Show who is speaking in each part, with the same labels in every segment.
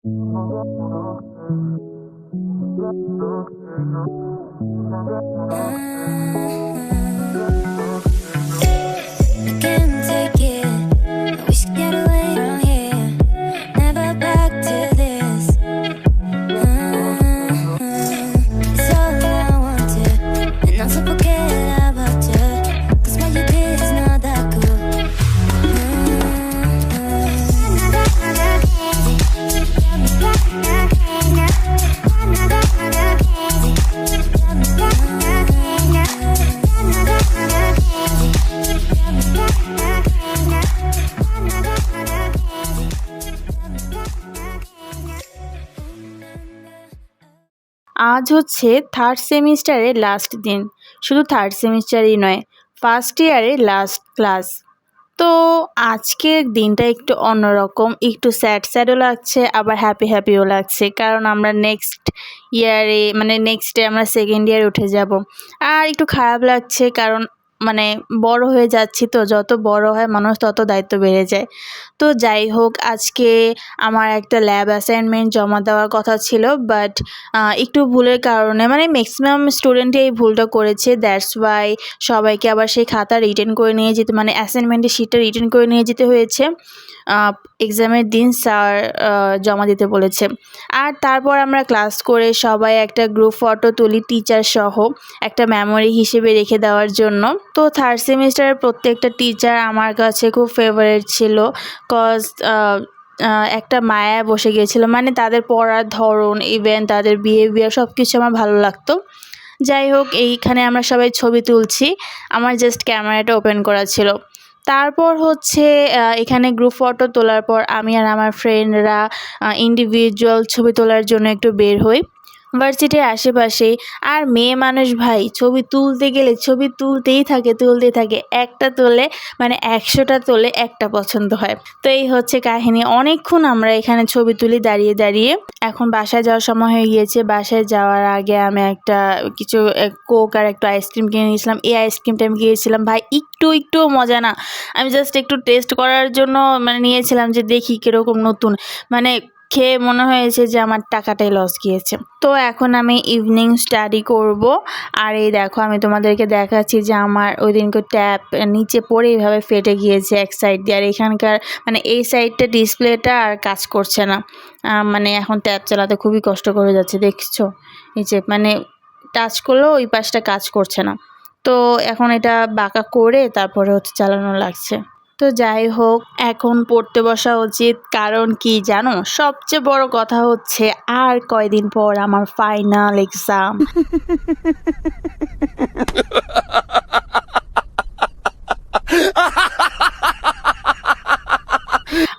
Speaker 1: I can't take it. I wish to get away from here. Never back to this. It's all I wanted, and also forget about you. 'Cause what you did is not that cool.
Speaker 2: আজ হচ্ছে third সেমিস্টারের last দিন। শুধু third সেমিস্টারই নয়, first ইয়ারের last class. তো আজকের দিনটা একটু অন্যরকম, একটু স্যাড স্যাডও লাগছে, আবার হ্যাপি হ্যাপিও লাগছে, কারণ আমরা নেক্সট ইয়ারে মানে নেক্সট ডে আমরা সেকেন্ড ইয়ারে উঠে যাব। আর একটু খারাপ লাগছে কারণ মানে বড় হয়ে যাচ্ছি, তো যত বড় হয় মানুষ তত দায়িত্ব বেড়ে যায়। তো যাই হোক, আজকে আমার একটা ল্যাব অ্যাসাইনমেন্ট জমা দেওয়ার কথা ছিল, বাট একটু ভুলের কারণে মানে ম্যাক্সিমাম স্টুডেন্টই এই ভুলটা করেছে, দ্যাটস ওয়াই সবাইকে আবার সেই খাতা রিটার্ন করে নিয়ে যেতে মানে অ্যাসাইনমেন্টের শিটটা রিটার্ন করে নিয়ে যেতে হয়েছে। এক্সামের দিন স্যার জমা দিতে বলেছে। আর তারপর আমরা ক্লাস করে সবাই একটা গ্রুপ ফটো তুলি টিচার সহ, একটা মেমোরি হিসেবে রেখে দেওয়ার জন্য। তো থার্ড সেমিস্টারের প্রত্যেকটা টিচার আমার কাছে খুব ফেভারিট ছিল, কজ একটা মায়া বসে গিয়েছিল, মানে তাদের পড়ার ধরন, ইভেন তাদের বিহেভিয়ার সব কিছু আমার ভালো লাগতো। যাই হোক, এইখানে আমরা সবাই ছবি তুলছি, আমার জাস্ট ক্যামেরাটা ওপেন করা ছিল। তারপর হচ্ছে এখানে গ্রুপ ফটো তোলার পর আমি আর আমার ফ্রেন্ডরা ইন্ডিভিজুয়াল ছবি তোলার জন্য একটু বের হই ভার্সিটির আশেপাশেই। আর মেয়ে মানুষ ভাই, ছবি তুলতে গেলে ছবি তুলতেই থাকে, একটা তোলে মানে 100টা তোলে একটা পছন্দ হয়। তো এই হচ্ছে কাহিনী, অনেকক্ষণ আমরা এখানে ছবি তুলি দাঁড়িয়ে দাঁড়িয়ে। এখন বাসায় যাওয়ার সময় হয়ে গিয়েছে। বাসায় যাওয়ার আগে আমি একটা কিছু কোক আর একটু আইসক্রিম কিনে নিয়েছিলাম। এই আইসক্রিমটা আমি গিয়েছিলাম ভাই, একটুও মজা না, আমি জাস্ট একটু টেস্ট করার জন্য মানে নিয়েছিলাম, যে দেখি কীরকম নতুন, মানে খেয়ে মনে হয়েছে যে আমার টাকাটাই লস গিয়েছে। তো এখন আমি ইভিনিং স্টাডি করব। আর এই দেখো, আমি তোমাদেরকে দেখাচ্ছি যে আমার ওই দিনকে ট্যাপ নিচে পড়ে এইভাবে ফেটে গিয়েছে এক সাইড দিয়ে। আর এখানকার মানে এই সাইডটা ডিসপ্লেটা আর কাজ করছে না, মানে এখন ট্যাপ চালাতে খুবই কষ্ট করে যাচ্ছে, দেখছো এই যে মানে টাচ করলেও ওই পাশটা কাজ করছে না। তো এখন এটা বাঁকা করে তারপরে হচ্ছে চালানো লাগছে। তো যাই হোক, এখন পড়তে বসা উচিত, কারণ কি জানো, সবচেয়ে বড় কথা হচ্ছে আর কয়দিন পর আমার ফাইনাল এক্সাম।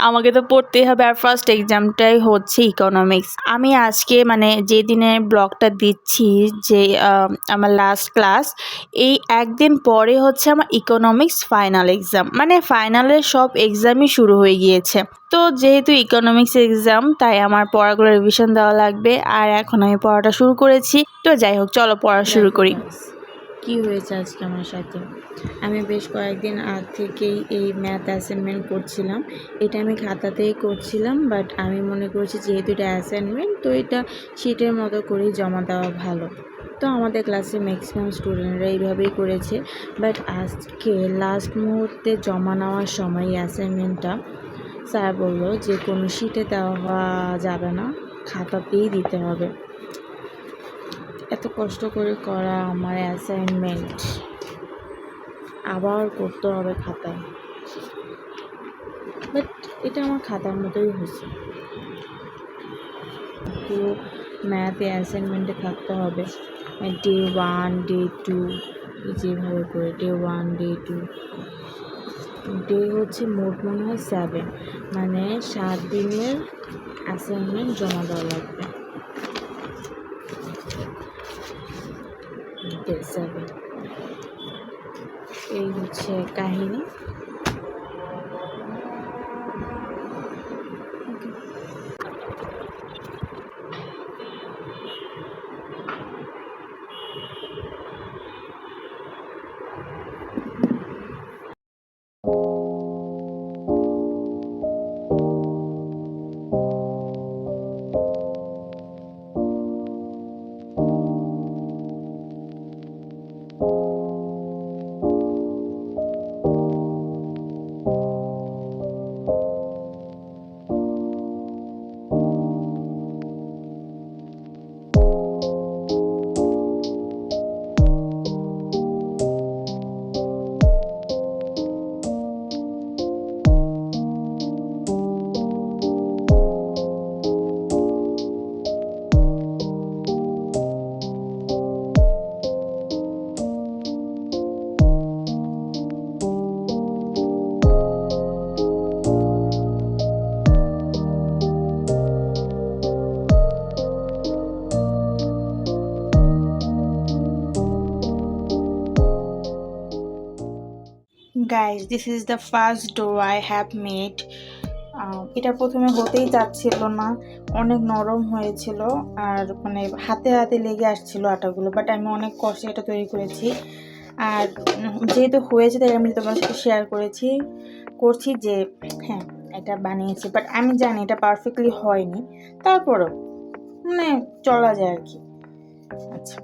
Speaker 2: আমাকে তো পড়তেই হবে, আর ফার্স্ট এক্সামটাই হচ্ছে ইকোনমিক্স। আমি আজকে মানে যে দিনে ব্লগটা দিচ্ছি, যে আমার লাস্ট ক্লাস, এই একদিন পরে হচ্ছে আমার ইকোনমিক্স ফাইনাল এক্সাম, মানে ফাইনালের সব এক্সামই শুরু হয়ে গিয়েছে। তো যেহেতু ইকোনমিক্স এক্সাম, তাই আমার পড়াগুলো রিভিশন দেওয়া লাগবে। আর এখন আমি পড়াটা শুরু করেছি। তো যাই হোক, চলো পড়া শুরু করি। কি হয়েছে আজকে আমার সাথে, আমি বেশ কয়েকদিন আগ থেকেই এই ম্যাথ অ্যাসাইনমেন্ট করছিলাম। এটা আমি খাতাতেই করছিলাম, বাট আমি মনে করছি যেহেতু এটা অ্যাসাইনমেন্ট, তো এটা শিটের মতো করেই জমা দেওয়া ভালো। তো আমাদের ক্লাসে ম্যাক্সিমাম স্টুডেন্টরা এইভাবেই করেছে। বাট আজকে লাস্ট মুহূর্তে জমা নেওয়ার সময় অ্যাসাইনমেন্টটা স্যার বললো যে কোনো শিটে দেওয়া যাবে না, খাতাতেই দিতে হবে। এত কষ্ট করে করা আমার অ্যাসাইনমেন্ট আবার করতে হবে খাতায়, বাট এটা আমার খাতার মতোই হয়েছে। পুরো ম্যাথ অ্যাসাইনমেন্টে থাকতে হবে ডে 1 ডে 2, যেভাবে করে ডে 1 ডে 2 ডে হচ্ছে মোট মনে হয় 7, মানে 7 দিনের অ্যাসাইনমেন্ট জমা দেওয়া লাগবে। ডে 7, এই হচ্ছে কাহিনী। Guys, this is the first dough I have made. এটা প্রথমে হতেই চাচ্ছিল না, অনেক নরম হয়েছিল আর মানে হাতে হাতে লেগে আসছিল আটাগুলো, বাট আমি অনেক কষ্টে এটা তৈরি করেছি। আর যেহেতু হয়েছে তাই আমি তোমার সাথে শেয়ার করছি যে হ্যাঁ এটা বানিয়েছি, বাট আমি জানি এটা পারফেক্টলি হয়নি, তারপরও মানে চলা যায় আর কি। আচ্ছা,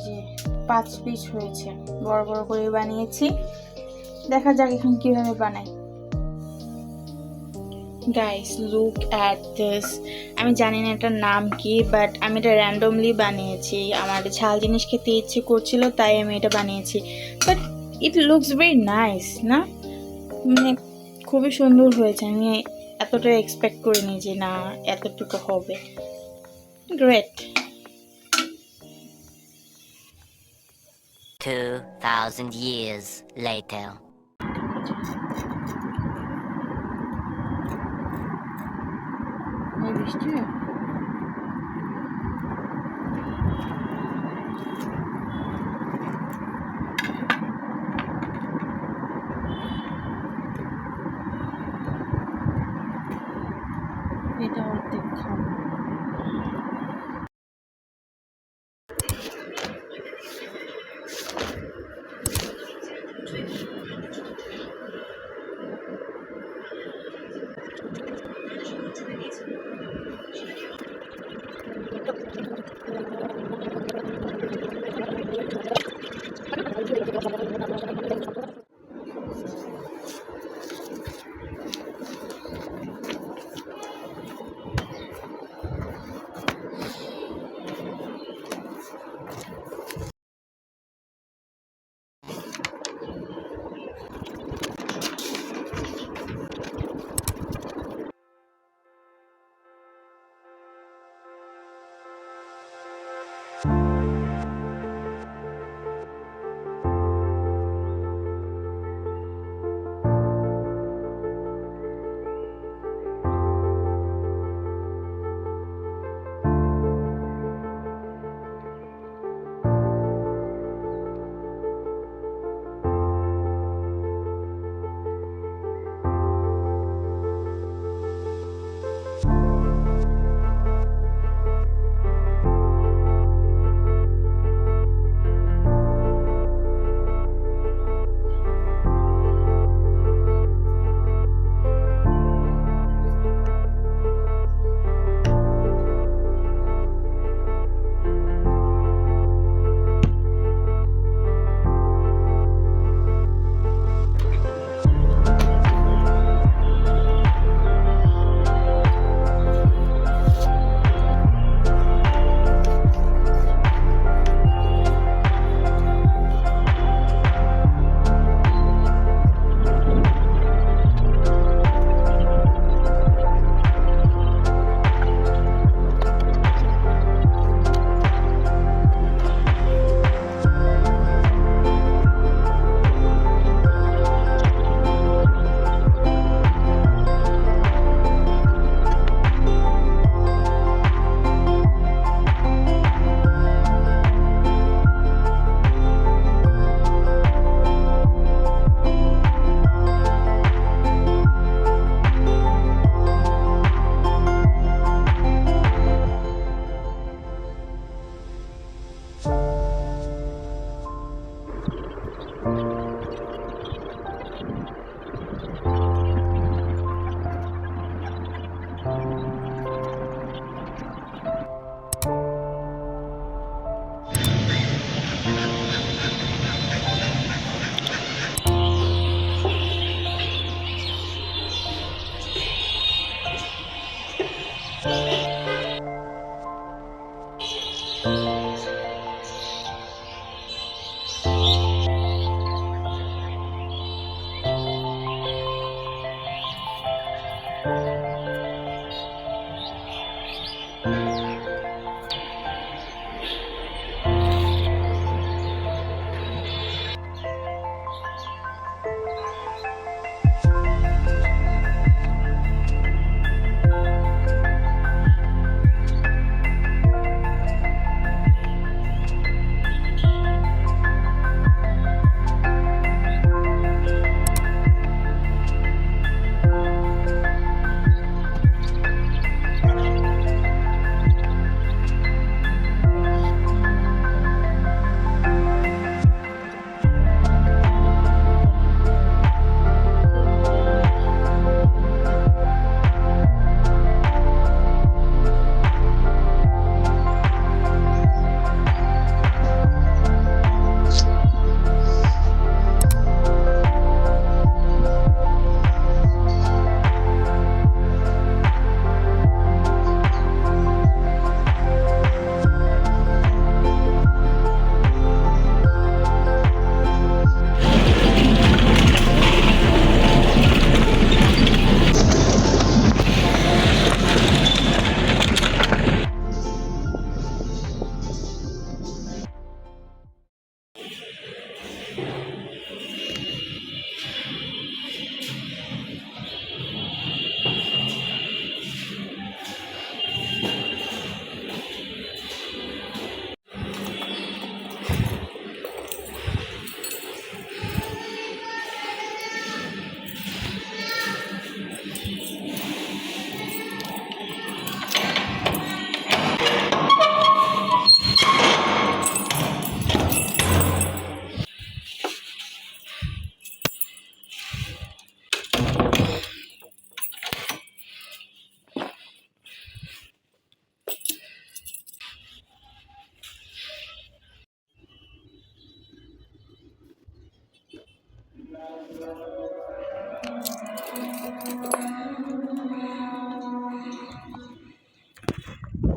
Speaker 2: যে 5 পিস হয়েছে, বড় বড় করে বানিয়েছি। দেখা যাক এখন কিভাবে বানাই। Guys, look at this. আমি জানি না এটার নাম কি, বাট আমি এটা র্যান্ডমলি বানিয়েছি। আমার ঝাল জিনিস খেতে ইচ্ছে করছিল তাই আমি এটা বানিয়েছি, but it looks very nice না, মানে খুবই সুন্দর হয়েছে। আমি এতটা এক্সপেক্ট করিনি যে না এতটুকু হবে। গ্রেট।
Speaker 3: 2,000 years later.
Speaker 2: বৃষ্টি এটা অর্ধেক খাবো।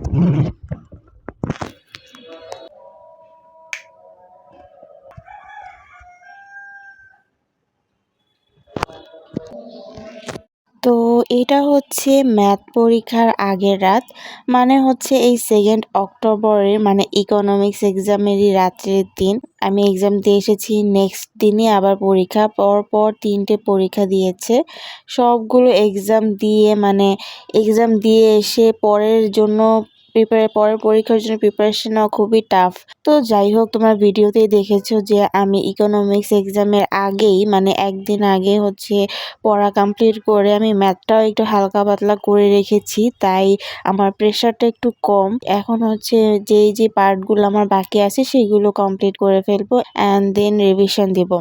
Speaker 2: তো এটা হচ্ছে ম্যাথ পরীক্ষার আগের রাত, মানে হচ্ছে এই 2nd অক্টোবরের মানে ইকোনমিক্স এক্সামেরই রাত্রের দিন। আমি এক্সাম দিয়ে এসেছি, নেক্সট দিনই আবার পরীক্ষা, পরপর 3টে পরীক্ষা দিয়েছে। সবগুলো এক্সাম দিয়ে এক্সাম দিয়ে এসে পরের পরীক্ষার জন্য প্রিপারেশন নেওয়া খুবই টাফ। তো যাই হোক, তোমরা ভিডিওতেই দেখেছো যে আমি ইকোনমিক্স এক্সামের আগেই একদিন আগে হচ্ছে পড়া কমপ্লিট করে আমি ম্যাথটাও একটু হালকা পাতলা করে রেখেছি, তাই আমার প্রেশারটা একটু কম। এখন হচ্ছে যে পার্টগুলো আমার বাকি আছে সেগুলো কমপ্লিট করে ফেলবো অ্যান্ড দেন রিভিশন দিব।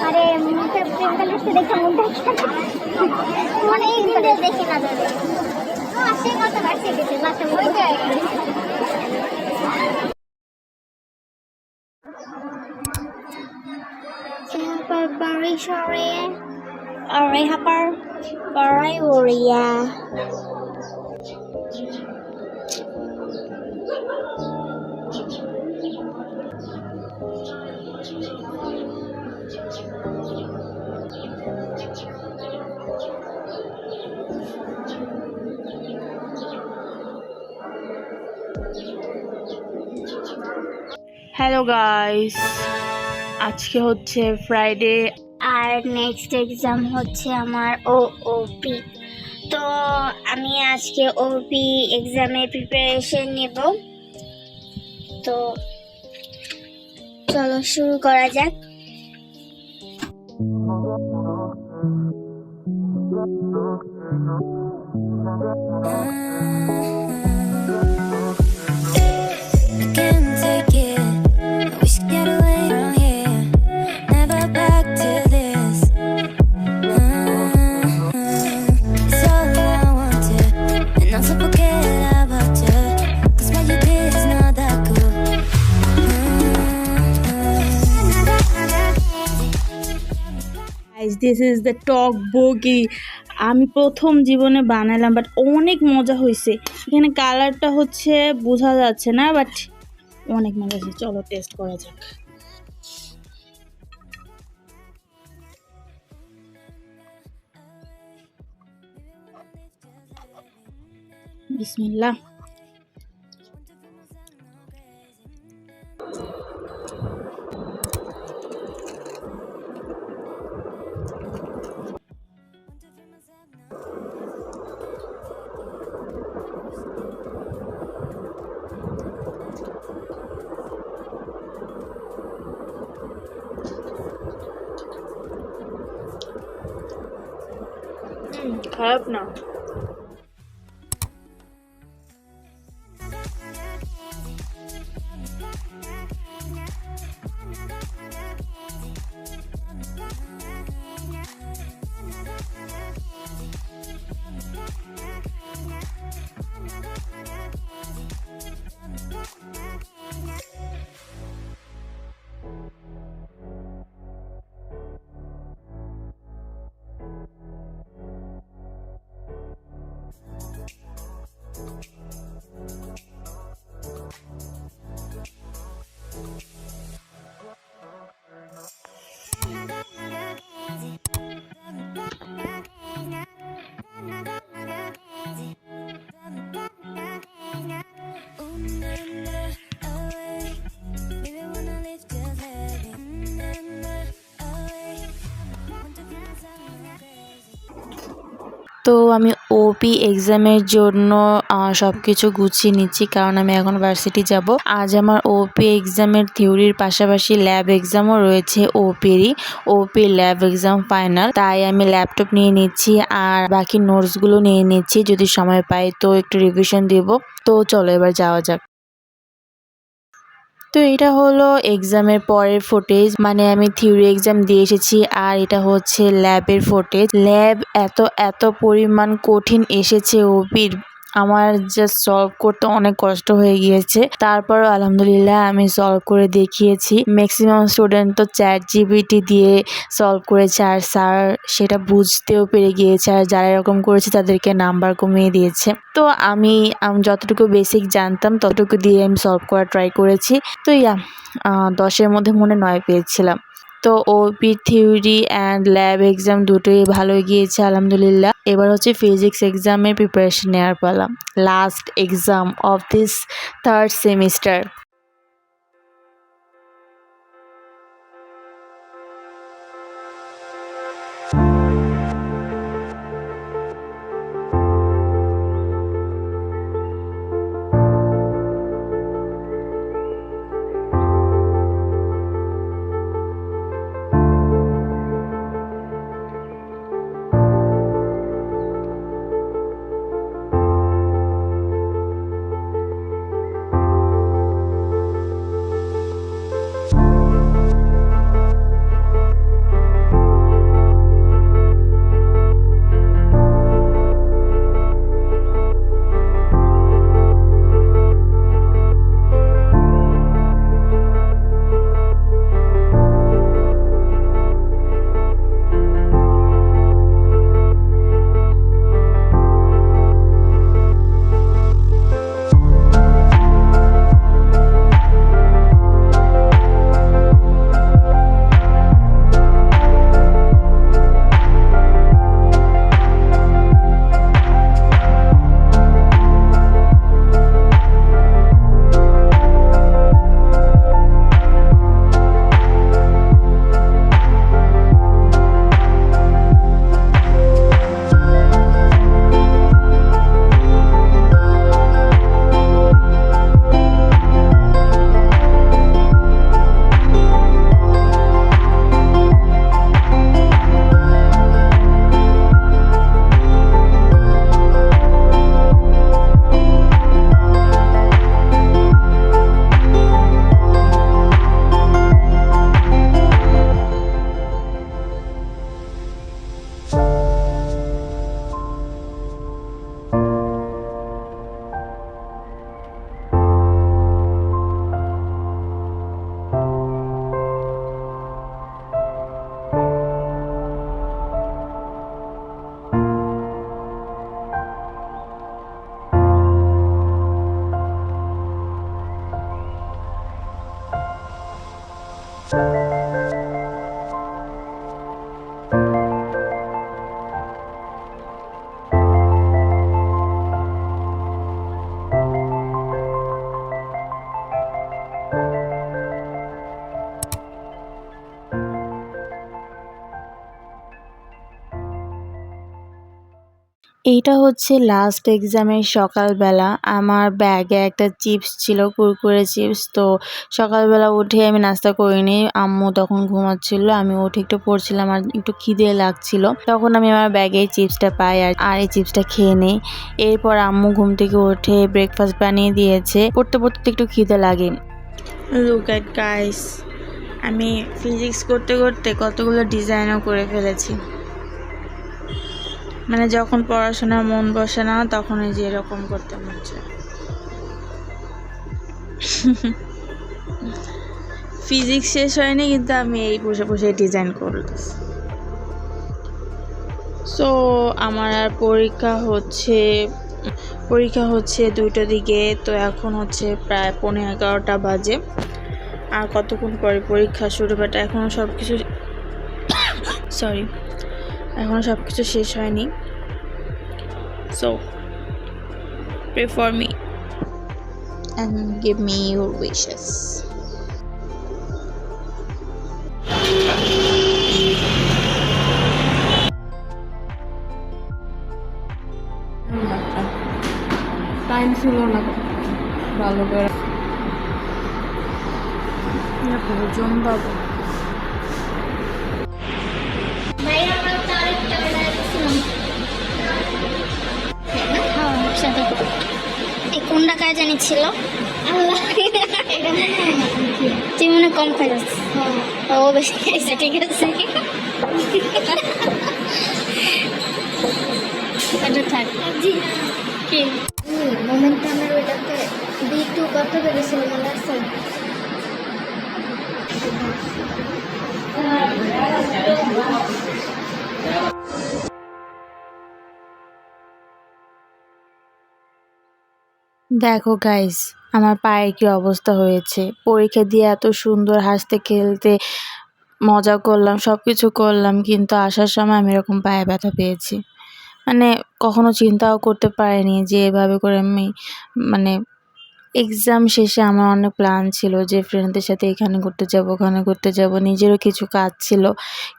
Speaker 4: আরে মুখে প্রিন্টার লিখতে দেখে মুখটা মানে এই ভিডিও দেখি না দাদা সে কত বাড়ছে দিতে মাথা মুখে Siapa bari sore? Ore hapar? Barai uria.
Speaker 2: Hello guys, আজকে হচ্ছে ফ্রাইডে
Speaker 4: আর নেক্সট এক্সাম হচ্ছে আমার ওওপি। তো আমি আজকে ওপি এক্সামের প্রিপারেশন নেব। তো চলো শুরু করা যাক।
Speaker 1: I can't take it. I wish to get away from here. Never back to this. It's all I wanted, and I'm so forget about you. 'Cause what you did is not that cool.
Speaker 2: Guys, this is the talk bogie. আমি প্রথম জীবনে বানালাম, but অনেক মজা হয়েছে। এখানে কালারটা হচ্ছে বোঝা যাচ্ছে না, বাট অনেক মজা হয়েছে। চলো টেস্ট করা যাক। বিসমিল্লাহ। খারাপ না। তো আমি ওপি এক্সামের জন্য সব কিছু গুছিয়ে নিচ্ছি, কারণ আমি এখন ভার্সিটি যাব। আজ আমার ওপি এক্সামের থিওরির পাশাপাশি ল্যাব এক্সামও রয়েছে। ওপি ল্যাব এক্সাম ফাইনাল, তাই আমি ল্যাপটপ নিয়ে নিচ্ছি আর বাকি নোটসগুলো নিয়ে নিচ্ছি। যদি সময় পাই তো একটু রিভিশন দিব। তো চলো এবার যাওয়া যাক। তো এটা হলো এক্সামের পরের ফুটেজ, মানে আমি থিওরি এক্সাম দিয়ে এসেছি আর এটা হচ্ছে ল্যাবের ফুটেজ। ল্যাব এত পরিমাণ কঠিন এসেছে ওপির, আমার জাস্ট সলভ করতে অনেক কষ্ট হয়ে গিয়েছে। তারপরও আলহামদুলিল্লাহ আমি সলভ করে দেখিয়েছি। ম্যাক্সিমাম স্টুডেন্ট তো ChatGPT দিয়ে সলভ করেছে আর স্যার সেটা বুঝতেও পেরে গিয়েছে, আর যারা এরকম করেছে তাদেরকে নাম্বার কমিয়ে দিয়েছে। তো আমি যতটুকু বেসিক জানতাম ততটুকু দিয়ে আমি সলভ করার ট্রাই করেছি। তো 10-এর মধ্যে মনে 9 পেয়েছিলাম। তো ওপি থিওরি অ্যান্ড ল্যাব এক্সাম দুটোই ভালো গিয়েছে আলহামদুলিল্লাহ। এবার হচ্ছে ফিজিক্স এক্সামের প্রিপারেশন নেওয়ার পালা, last exam of this 3rd semester. এইটা হচ্ছে লাস্ট এক্সামের সকালবেলা। আমার ব্যাগে একটা চিপস ছিল, কুরকুরে চিপস। তো সকালবেলা উঠে আমি নাস্তা করিনি, আম্মু তখন ঘুমাচ্ছিল, আমি উঠে একটু পড়ছিলাম আর একটু খিদে লাগছিল। তখন আমি আমার ব্যাগে এই চিপসটা পাই আর এই চিপসটা খেয়ে নিই। এরপর আম্মু ঘুম থেকে উঠে ব্রেকফাস্ট বানিয়ে দিয়েছে। পড়তে পড়তে একটু খিদে লাগে। লুক এট গাইস, আমি ফিজিক্স করতে করতে কতগুলো ডিজাইনও করে ফেলেছি। মানে যখন পড়াশোনার মন বসে না তখন এই যে এরকম করতে মন চায়। ফিজিক্স শেষ হয়নি কিন্তু আমি এই বসে বসে ডিজাইন করতেছি। সো আমার আর পরীক্ষা হচ্ছে 2টার দিকে। তো এখন হচ্ছে প্রায় 11:15 বাজে। আর কতক্ষণ পরে পরীক্ষা শুরু, বাট এখনও সব কিছু শেষ হয়নি। So pray for me and give me your wishes.
Speaker 5: Time ছিল না ভালো করে।
Speaker 2: ভোজন বাবু
Speaker 4: ভাই আমরা তো আরেকটা বেড়াচ্ছিলাম সাথে। এই কোনটা কাজ জানি ছিল আল্লাহ, তুই মনে কম খাই যাচ্ছে, ও বেশি খাইছে, ঠিক আছে এটা থাক। কি মোমেন্টামের ওইটাতে B2 কত বেড়েছিল মনে আছে?
Speaker 2: দেখো গাইস, আমার পায়ের কি অবস্থা হয়েছে। পরীক্ষা দিয়ে এত সুন্দর হাসতে খেলতে মজা করলাম, সব কিছু করলাম, কিন্তু আসার সময় আমি এরকম পায়ে ব্যথা পেয়েছি। মানে কখনো চিন্তাও করতে পারিনি যে এভাবে করে আমি মানে এক্সাম শেষে আমার অনেক প্ল্যান ছিল যে ফ্রেন্ডদের সাথে এখানে ঘুরতে যাব, ওখানে ঘুরতে যাব। নিজেরও কিছু কাজ ছিল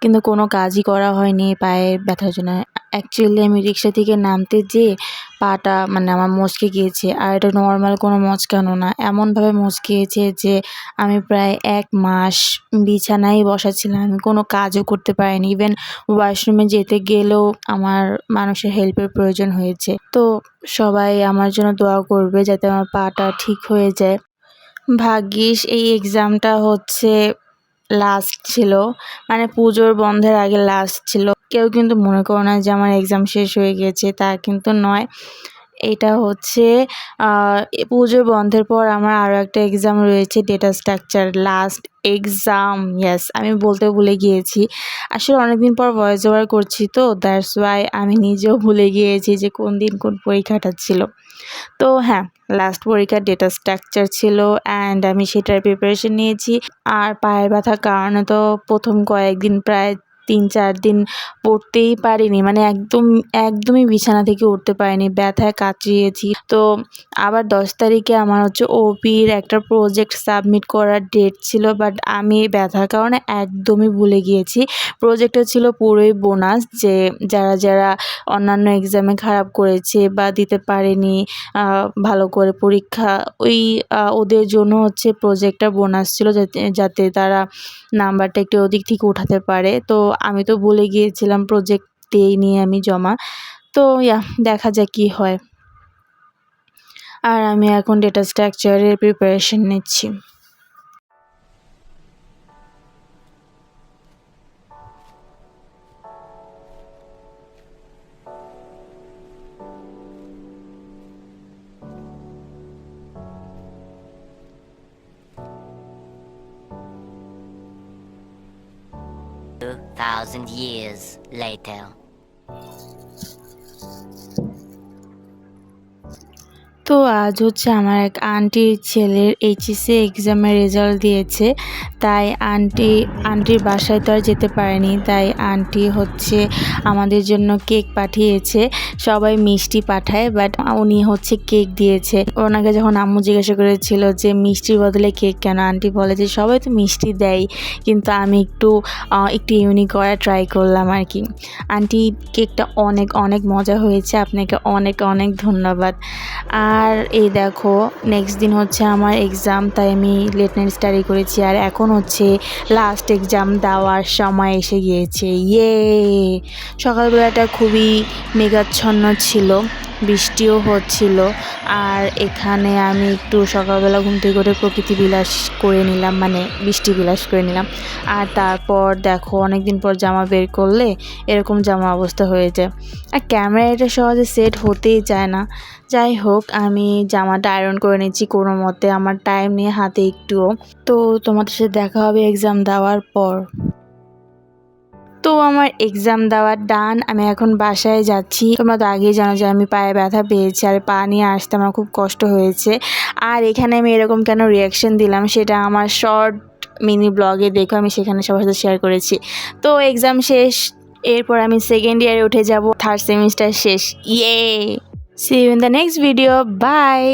Speaker 2: কিন্তু কোনো কাজই করা হয়নি পায়ে ব্যথার জন্য। অ্যাকচুয়ালি আমি রিক্সা থেকে নামতে যেয়ে পাটা মানে আমার মচকে গিয়েছে। আর এটা নর্মাল কোনো মচকানো না, এমনভাবে মচকিয়েছে যে আমি প্রায় 1 মাস বিছানায় বসা ছিলাম। আমি কোনো কাজও করতে পারিনি। ইভেন ওয়াশরুমে যেতে গেলেও আমার মানুষের হেল্পের প্রয়োজন হয়েছে। তো সবাই আমার জন্য দোয়া করবে যাতে আমার পাটা ঠিক হয়ে যায়। ভাগ্যিস এই এক্সামটা হচ্ছে লাস্ট ছিল, মানে পুজোর বন্ধের আগে লাস্ট ছিল। কেউ কিন্তু মনে করো না যে আমার এক্সাম শেষ হয়ে গেছে, তা কিন্তু নয়। এটা হচ্ছে পুজোর বন্ধের পর আমার আরও একটা এক্সাম রয়েছে, data structure last exam. Yes, আমি বলতে ভুলে গিয়েছি। আসলে অনেকদিন পর ভয়েস ওভার করছি, তো দ্যাটস ওয়াই আমি নিজেও ভুলে গিয়েছি যে কোন দিন কোন পরীক্ষাটা ছিল। তো হ্যাঁ, লাস্ট পরীক্ষার ডেটা স্ট্রাকচার ছিল অ্যান্ড আমি সেটার প্রিপারেশন নিয়েছি। আর পায়ের ব্যথার কারণে তো প্রথম কয়েকদিন প্রায় 3-4 দিন পড়তেই পারিনি, মানে একদমই বিছানা থেকে উঠতে পারিনি, ব্যথায় কাতরিয়েছি। তো আবার 10 তারিখে আমার হচ্ছে ওপির একটা প্রজেক্ট সাবমিট করার ডেট ছিল, বাট আমি ব্যথার কারণে একদমই ভুলে গিয়েছি। প্রজেক্টটা ছিল পুরোই বোনাস, যে যারা অন্যান্য এক্সামে খারাপ করেছে বা দিতে পারেনি ভালো করে পরীক্ষা, ওদের জন্য হচ্ছে প্রজেক্টটা বোনাস ছিল, যাতে তারা নাম্বারটা একটু ওদিক থেকে উঠাতে পারে। তো আমি তো ভুলে গিয়েছিলাম, প্রজেক্ট দিইনি আমি জমা। তো দেখা যাক কী হয়। আর আমি এখন ডেটা স্ট্রাকচারের প্রিপারেশন নিচ্ছি।
Speaker 3: Thousand years later.
Speaker 2: তো আজ হচ্ছে আমার এক আন্টির ছেলের এইচএসসি এক্সামের রেজাল্ট দিয়েছে, তাই আন্টির বাসায় তো আর যেতে পারেনি, তাই আন্টি হচ্ছে আমাদের জন্য কেক পাঠিয়েছে। সবাই মিষ্টি পাঠায়, বাট উনি হচ্ছে কেক দিয়েছে। ওনাকে যখন আম্মু জিজ্ঞাসা করেছিল যে মিষ্টির বদলে কেক কেন, আন্টি বলে যে সবাই তো মিষ্টি দেয়, কিন্তু আমি একটু ইউনিক করা ট্রাই করলাম আর কি। আন্টি কেকটা অনেক অনেক মজা হয়েছে, আপনাকে অনেক অনেক ধন্যবাদ। আর এই দেখো নেক্সট দিন হচ্ছে আমার এক্সাম, তাই আমি লেট নাইট স্টাডি করেছি। আর এখন হচ্ছে লাস্ট এক্সাম দেওয়ার সময় এসে গিয়েছে। সকালবেলাটা খুবই মেঘাচ্ছন্ন ছিল, বৃষ্টিও হচ্ছিল। আর এখানে আমি একটু সকালবেলা ঘুম থেকে করে প্রকৃতি বিলাস করে নিলাম, মানে বৃষ্টি বিলাস করে নিলাম। আর তারপর দেখো অনেকদিন পর জামা বের করলে এরকম জামা অবস্থা হয়ে যায়। আর ক্যামেরা এটা সহজে সেট হতেই চায় না। যাই হোক, আমি জামাটা আয়রন করে নিচ্ছি কোনো মতে, আমার টাইম নিয়ে হাতে একটুও। তো তোমাদের সাথে দেখা হবে এক্সাম দেওয়ার পর। তো আমার এক্সাম দেওয়া ডান, আমি এখন বাসায় যাচ্ছি। তোমরা তো আগেই জানো যে আমি পায়ে ব্যথা পেয়েছি, আর পা নিয়ে আসতে আমার খুব কষ্ট হয়েছে। আর এখানে আমি এরকম কেন রিয়াকশন দিলাম সেটা আমার শর্ট মিনি ব্লগে দেখো, আমি সেখানে সবার সাথে শেয়ার করেছি। তো এক্সাম শেষ, এরপর আমি সেকেন্ড ইয়ারে উঠে যাব, থার্ড সেমিস্টার শেষ। See you in the next video, by.